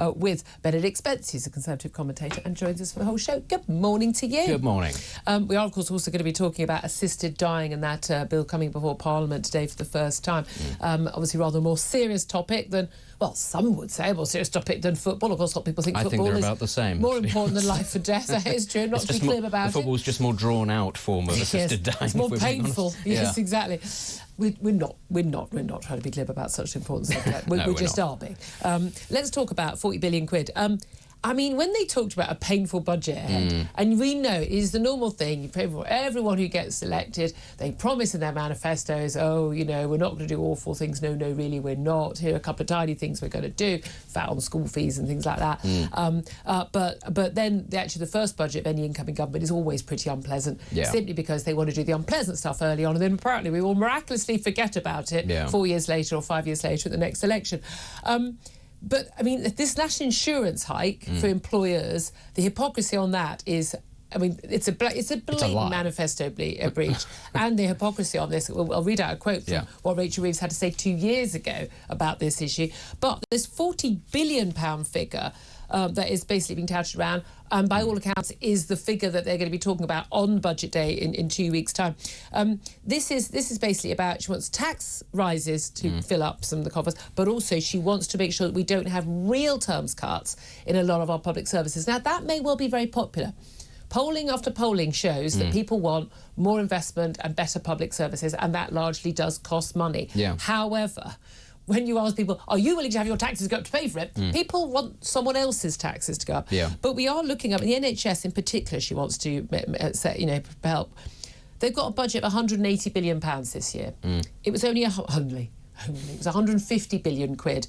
with Benedict Spence. He's a Conservative commentator and joins us for the whole show. Good morning to you. Good morning. We are, of course, also going to be talking about assisted dying and that bill coming before Parliament today for the first time. Obviously, rather a more serious topic than, well, some would say a more serious topic than football. Of course, a lot of people think football they're is about the same, more important than life and death. That is true. Not to be glib about it. Football's just more drawn out form of assisted dying. It's more painful. Yes, exactly. We're not trying to be glib about such an important subject. We just are being. Let's talk about 40 billion quid. I mean, when they talked about a painful budget ahead, and we know it is the normal thing, you pay for everyone who gets elected, they promise in their manifestos, oh, you know, we're not going to do awful things. No, really, we're not. Here are a couple of tiny things we're going to do, fat on school fees and things like that. But then the first budget of any incoming government is always pretty unpleasant, simply because they want to do the unpleasant stuff early on, and then apparently we will miraculously forget about it 4 years later or 5 years later at the next election. But, I mean, this national insurance hike for employers, the hypocrisy on that is, I mean, it's a blatant manifesto breach. And the hypocrisy on this, I'll read out a quote from what Rachel Reeves had to say 2 years ago about this issue. But this £40 billion figure that is basically being touted around, and by all accounts is the figure that they're going to be talking about on budget day in 2 weeks' time. This is basically about, she wants tax rises to fill up some of the coffers, but also she wants to make sure that we don't have real terms cuts in a lot of our public services. Now, that may well be very popular. Polling after polling shows that people want more investment and better public services, and that largely does cost money. However, when you ask people, are you willing to have your taxes go up to pay for it? People want someone else's taxes to go up. But we are looking at the NHS in particular. She wants to, help. They've got a budget of £180 billion this year. It was only it was 150 billion quid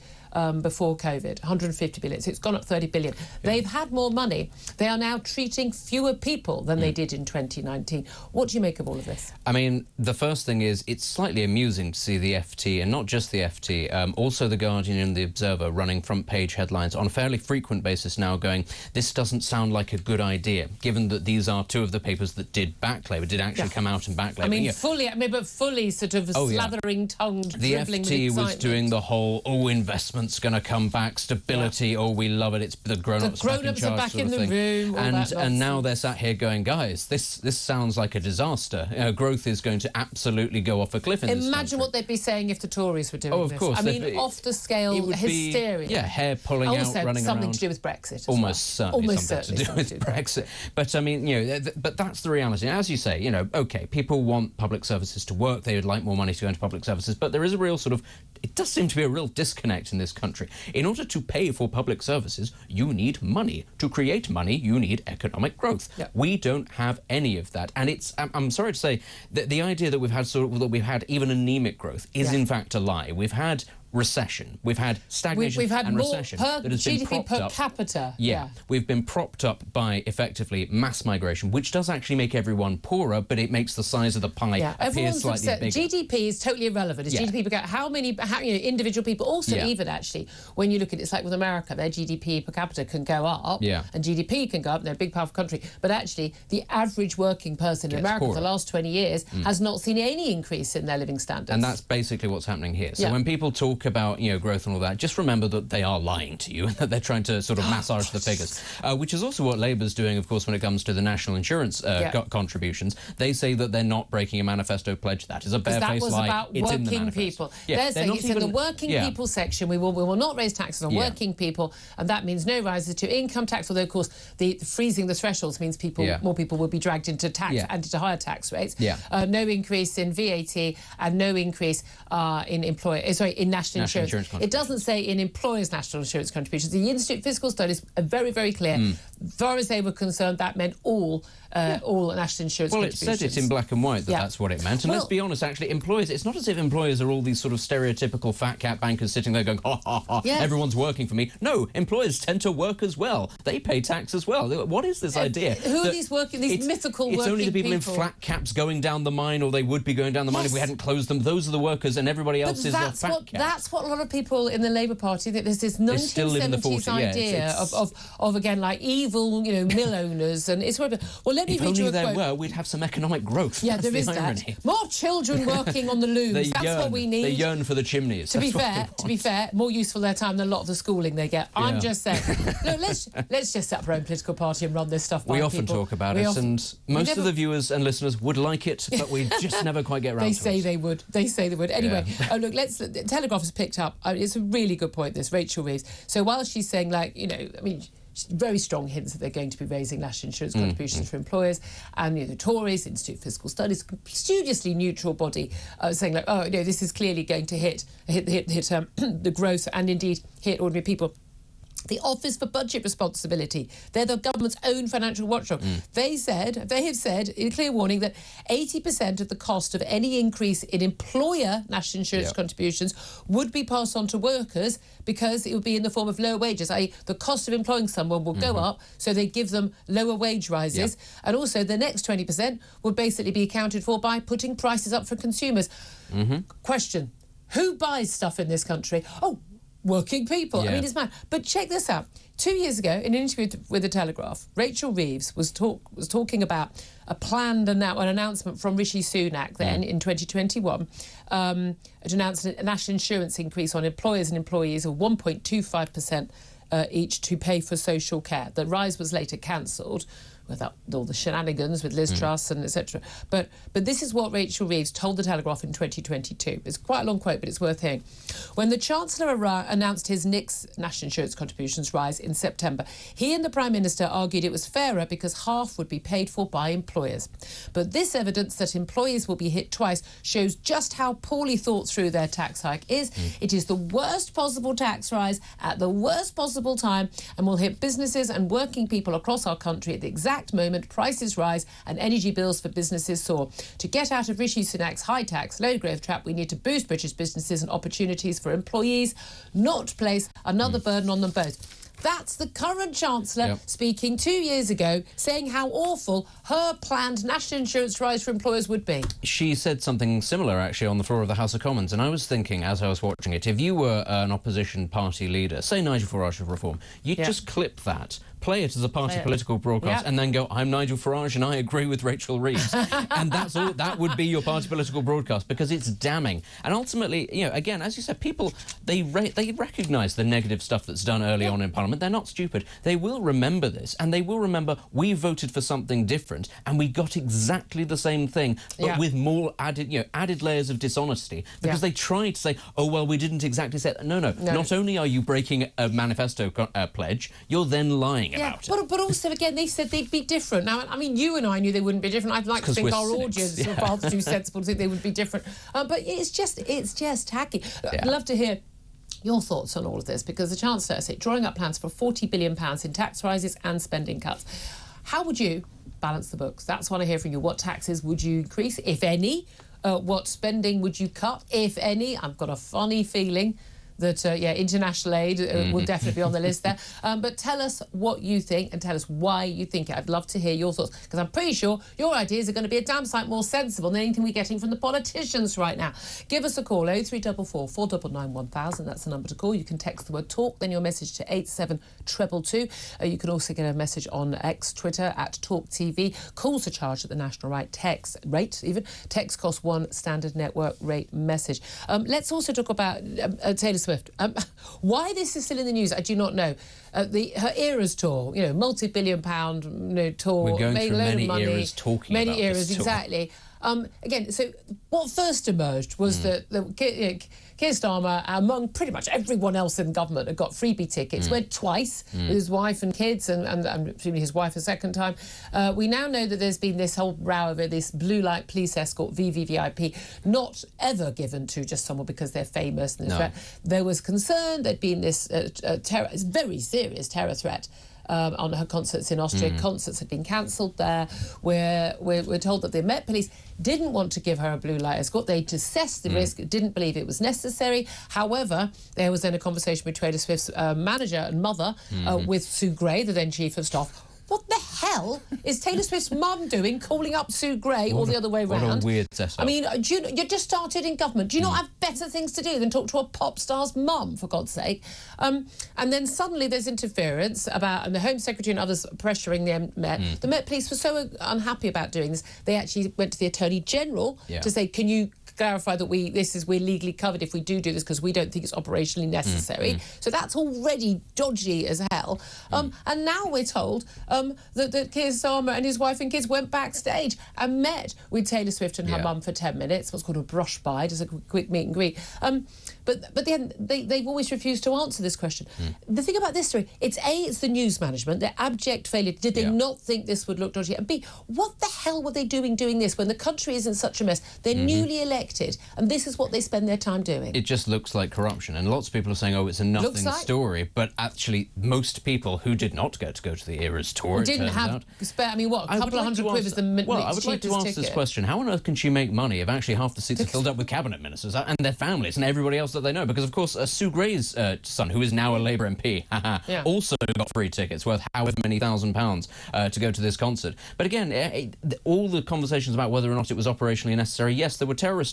before COVID, 150 billion. So it's gone up 30 billion. They've had more money. They are now treating fewer people than they did in 2019. What do you make of all of this? I mean, the first thing is it's slightly amusing to see the FT, and not just the FT, also The Guardian and The Observer running front-page headlines on a fairly frequent basis now going, this doesn't sound like a good idea, given that these are two of the papers that did back Labour, did actually come out and back Labour. I mean, but fully sort of slathering-tongued, dribbling with excitement. The FT was doing the whole, investment's going to come back, stability, we love it, it's the grown-ups back in charge, are back in the room, and now they're sat here going, guys, this sounds like a disaster. Growth is going to absolutely go off a cliff in this country. Imagine what they'd be saying if the Tories were doing this. Of course. I mean, off-the-scale hysteria. Hair pulling out, running around. Something to do with Brexit. Almost certainly something to do with Brexit. But, I mean, but that's the reality. As you say, OK, people want public services to work, they would like more money to go into public services, but there is a real it does seem to be a real disconnect in this country. In order to pay for public services, you need money. To create money, you need economic growth. We don't have any of that. And I'm sorry to say that the idea that we've had even anemic growth is in fact a lie. We've had recession. We've had stagnation and recession that has been propped GDP per capita. We've been propped up by effectively mass migration, which does actually make everyone poorer, but it makes the size of the pie appear slightly bigger. GDP is totally irrelevant. It's GDP per capita. How many individual people, also even actually, when you look at it, it's like with America, their GDP per capita can go up, and GDP can go up, they're a big, powerful country, but actually the average working person in America for the last 20 years has not seen any increase in their living standards. And that's basically what's happening here. So when people talk about growth and all that, just remember that they are lying to you and that they're trying to sort of massage the figures, which is also what Labour's doing, of course, when it comes to the national insurance contributions. They say that they're not breaking a manifesto pledge. That is a barefaced lie. About it's in the working manifesto. people. They're saying it's in the working people section. We will not raise taxes on working people, and that means no rises to income tax, although of course the freezing the thresholds means more people will be dragged into tax and into higher tax rates. No increase in VAT and no increase in national insurance. It doesn't say in employers' national insurance contributions. The Institute Fiscal Studies are very, very clear. As far as they were concerned, that meant all national insurance contributions. Well, it said it in black and white that that's what it meant. And let's be honest, actually, employers, it's not as if employers are all these sort of stereotypical fat cat bankers sitting there going, ha, ha, ha, everyone's working for me. No, employers tend to work as well. They pay tax as well. What is this idea? Who are these mythical working people? It's only the people in flat caps going down the mine, or they would be going down the mine if we hadn't closed them. Those are the workers, and everybody else is the fat cap. that's what a lot of people in the Labour Party think. There's this 1970s idea of again, like evil, mill owners, and it's well. Let me read you a quote. If only there were, we'd have some economic growth. Yeah, there is that. More children working on the looms. That's what we need. They yearn for the chimneys. To be fair, more useful their time than a lot of the schooling they get. I'm just saying. Look, let's just set up our own political party and run this stuff by We people. often talk about it, and most of the viewers and listeners would like it, but we just never quite get around to it. They say they would. Anyway, look, the Telegraph has picked up. It's a really good point, this, Rachel Reeves. So while she's saying, very strong hints that they're going to be raising national insurance contributions for employers, and the Tories, Institute of Fiscal Studies, studiously neutral body, saying this is clearly going to hit the growth and indeed hit ordinary people. The Office for Budget Responsibility, they're the government's own financial watchdog. They have said in clear warning that 80% of the cost of any increase in employer national insurance contributions would be passed on to workers because it would be in the form of lower wages, i.e. the cost of employing someone will go up, so they give them lower wage rises. And also the next 20% would basically be accounted for by putting prices up for consumers. Question, who buys stuff in this country? Working people. I mean, it's mad. But check this out. 2 years ago, in an interview with The Telegraph, Rachel Reeves was talking about a planned an announcement from Rishi Sunak then in 2021 to announce a national insurance increase on employers and employees of 1.25% each to pay for social care. The rise was later cancelled with all the shenanigans with Liz Truss and etc. But this is what Rachel Reeves told The Telegraph in 2022. It's quite a long quote, but it's worth hearing. When the Chancellor announced his NIC's national insurance contributions rise in September, he and the Prime Minister argued it was fairer because half would be paid for by employers. But this evidence that employees will be hit twice shows just how poorly thought through their tax hike is. It is the worst possible tax rise at the worst possible time and will hit businesses and working people across our country at the exact moment prices rise and energy bills for businesses soar. To get out of Rishi Sunak's high tax, low growth trap, we need to boost British businesses and opportunities for employees, not place another burden on them both. That's the current Chancellor speaking 2 years ago, saying how awful her planned national insurance rise for employers would be. She said something similar, actually, on the floor of the House of Commons, and I was thinking, as I was watching it, if you were an opposition party leader, say Nigel Farage of Reform, you'd just clip that, play it as a party political broadcast, and then go, I'm Nigel Farage and I agree with Rachel Reeves. And that's all. That would be your party political broadcast, because it's damning. And ultimately, again, as you said, people, they recognise the negative stuff that's done early on in Parliament. They're not stupid. They will remember this, and they will remember we voted for something different and we got exactly the same thing, but with more added layers of dishonesty, because they tried to say, oh, well, we didn't exactly say that. No. Not only are you breaking a manifesto pledge, you're then lying about it. But also, again, they said they'd be different. Now, I mean, you and I knew they wouldn't be different. I'd like to think our audience are far too sensible to think they would be different. But it's just tacky. I'd love to hear your thoughts on all of this, because the Chancellor is drawing up plans for £40 billion in tax rises and spending cuts. How would you balance the books? That's what I hear from you. What taxes would you increase, if any? What spending would you cut, if any? I've got a funny feeling that, international aid will definitely be on the list there. But tell us what you think and tell us why you think it. I'd love to hear your thoughts, because I'm pretty sure your ideas are going to be a damn sight more sensible than anything we're getting from the politicians right now. Give us a call, 0344 499 1000. That's the number to call. You can text the word TALK, then your message to 87222. You can also get a message on X, Twitter, at TalkTV. Calls are charged at the national text rate, even. Text costs £1 standard network rate message. Let's also talk about Taylor Swift. Why this is still in the news, I do not know. Her Eras tour, multi-billion-pound tour, we're going made through a load many of money. eras talking about eras, this tour. exactly. Again, so what first emerged was that Keir Starmer, among pretty much everyone else in government, had got freebie tickets. Went twice with his wife and kids, and presumably his wife a second time. We now know that there's been this whole row over this blue light police escort, VVVIP, not ever given to just someone because they're famous. And threat. There was concern there'd been this very serious terror threat on her concerts in Austria. Concerts had been cancelled there. We're told that the Met Police didn't want to give her a blue light escort. They assessed the risk, didn't believe it was necessary. However, there was then a conversation with Taylor Swift's manager and mother with Sue Gray, the then Chief of Staff. What the hell is Taylor Swift's mum doing, calling up Sue Gray, or the other way round? What a weird setup. I mean, you just started in government. Do you not have better things to do than talk to a pop star's mum, for God's sake? And then suddenly there's interference and the Home Secretary and others pressuring the Met. The Met Police were so unhappy about doing this, they actually went to the Attorney General to say, can you clarify that we're legally covered if we do this, because we don't think it's operationally necessary. So that's already dodgy as hell. And now we're told that Keir Starmer and his wife and kids went backstage and met with Taylor Swift and her mum for 10 minutes, what's called a brush by, just a quick meet and greet. But then they've always refused to answer this question. The thing about this story, it's the news management, their abject failure. Did they not think this would look dodgy? And B, what the hell were they doing this when the country is in such a mess? They're newly elected, and this is what they spend their time doing. It just looks like corruption, and lots of people are saying, oh, it's a nothing story, but actually most people who did not get to go to the Eras tour, didn't have spare, I mean, what, a couple of hundred quid was the cheapest ticket? Well, I would like to ask this question. How on earth can she make money if actually half the seats are filled up with cabinet ministers and their families and everybody else that they know? Because, of course, Sue Gray's son, who is now a Labour MP, also got free tickets worth however many £1,000s to go to this concert. But again, all the conversations about whether or not it was operationally necessary, yes, there were terrorist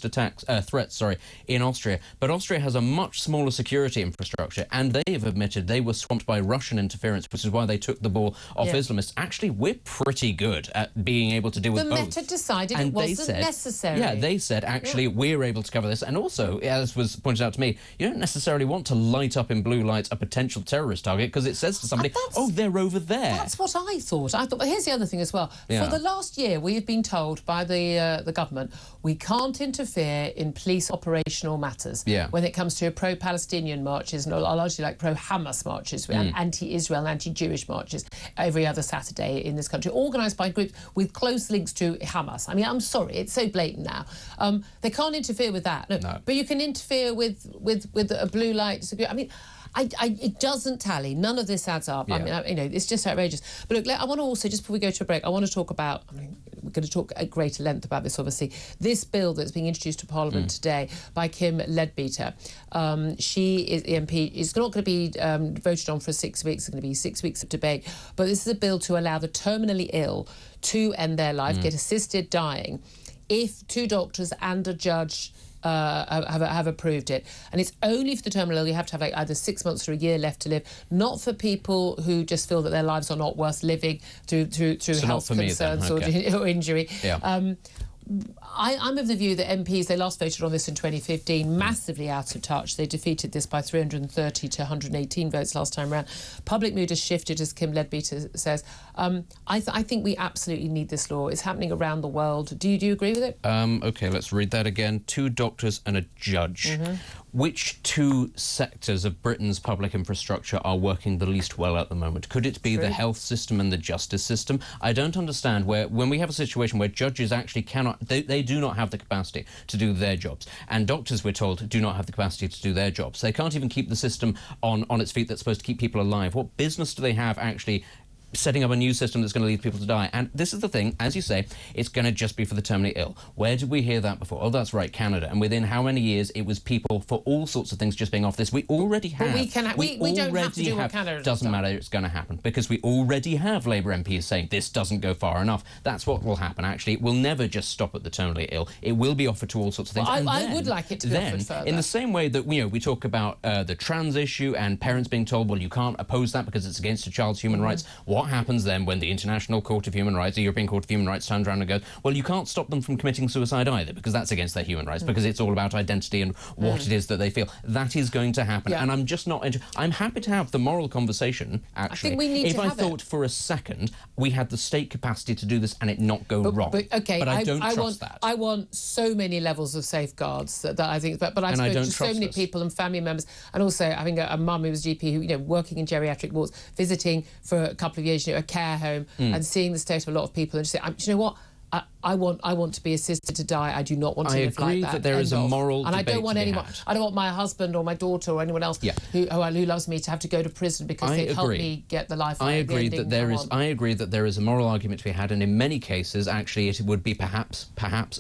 threats in Austria, but Austria has a much smaller security infrastructure, and they have admitted they were swamped by Russian interference, which is why they took the ball off Islamists. Actually, we're pretty good at being able to deal with both. The Met decided it wasn't necessary. Yeah, they said, actually, we're able to cover this. And also, as was pointed out to me, you don't necessarily want to light up in blue lights a potential terrorist target, because it says to somebody, oh, they're over there. That's what I thought. But here's the other thing as well. For the last year, we have been told by the government we can't interfere in police operational matters when it comes to pro-Palestinian marches, and largely like pro-Hamas marches, and anti-Israel and anti-Jewish marches every other Saturday in this country, organised by groups with close links to Hamas. I mean, I'm sorry, it's so blatant now. They can't interfere with that. No. But you can interfere with a blue light. I mean, it doesn't tally. None of this adds up. I mean, it's just outrageous. But look, I want to also, just before we go to a break, I want to talk about, we're going to talk at greater length about this, obviously, this bill that's being introduced to Parliament today by Kim Leadbeater. She is the MP. It's not going to be voted on for 6 weeks. It's going to be 6 weeks of debate. But this is a bill to allow the terminally ill to end their life, get assisted dying, if 2 doctors and a judge have approved it. And it's only for the terminal ill. You have to have either 6 months or a year left to live, not for people who just feel that their lives are not worth living through health concerns or injury. I'm of the view that MPs, they last voted on this in 2015, massively out of touch. They defeated this by 330 to 118 votes last time round. Public mood has shifted, as Kim Leadbeater says. I think we absolutely need this law. It's happening around the world. Do you agree with it? OK, let's read that again. 2 doctors and a judge. Which 2 sectors of Britain's public infrastructure are working the least well at the moment? Could it be the health system and the justice system? I don't understand when we have a situation where judges actually cannot, they do not have the capacity to do their jobs, and doctors, we're told, do not have the capacity to do their jobs. They can't even keep the system on its feet that's supposed to keep people alive. What business do they have actually setting up a new system that's going to lead people to die? And this is the thing, as you say, it's going to just be for the terminally ill. Where did we hear that before? Oh, that's right, Canada. And within how many years it was people for all sorts of things just being off this? We already have. We don't have to do what Canada doesn't matter, it's going to happen, because we already have Labour MPs saying this doesn't go far enough. That's what will happen, actually. It will never just stop at the terminally ill. It will be offered to all sorts of things. Well, I would like it to be offered further. In the same way that, we talk about the trans issue and parents being told, well, you can't oppose that because it's against a child's human rights. What happens then when the International Court of Human Rights, the European Court of Human Rights, turns around and goes, well, you can't stop them from committing suicide either, because that's against their human rights, because it's all about identity and what it is that they feel. That is going to happen, and I'm just not... I'm happy to have the moral conversation, actually. I think we need if I thought for a second we had the state capacity to do this and it not go wrong. But I don't trust that. I want so many levels of safeguards that I think... But I've spoken to so many people and family members, and also having a mum who was a GP who, working in geriatric wards, visiting for a couple of years, a care home, and seeing the state of a lot of people, and just saying, you know what? I want to be assisted to die. I do not want to live like that. I agree that there is a moral debate. And I don't want anyone. Had. I don't want my husband or my daughter or anyone else who loves me to have to go to prison because they've helped me get the life. I agree that there is. I agree that there is a moral argument to be had, and in many cases, actually, it would be perhaps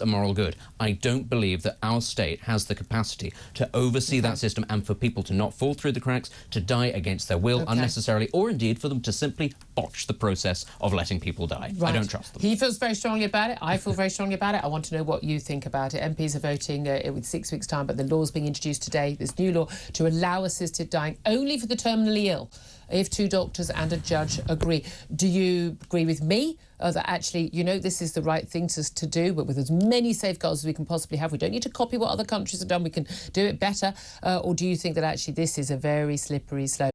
a moral good. I don't believe that our state has the capacity to oversee that system and for people to not fall through the cracks, to die against their will unnecessarily, or indeed for them to simply botch the process of letting people die. Right. I don't trust them. He feels very strongly about it. I feel very strongly about it. I want to know what you think about it. MPs are voting with 6 weeks' time, but the law's being introduced today, this new law, to allow assisted dying only for the terminally ill, if 2 doctors and a judge agree. Do you agree with me that actually, this is the right thing to do, but with as many safeguards as we can possibly have? We don't need to copy what other countries have done. We can do it better. Or do you think that actually this is a very slippery slope?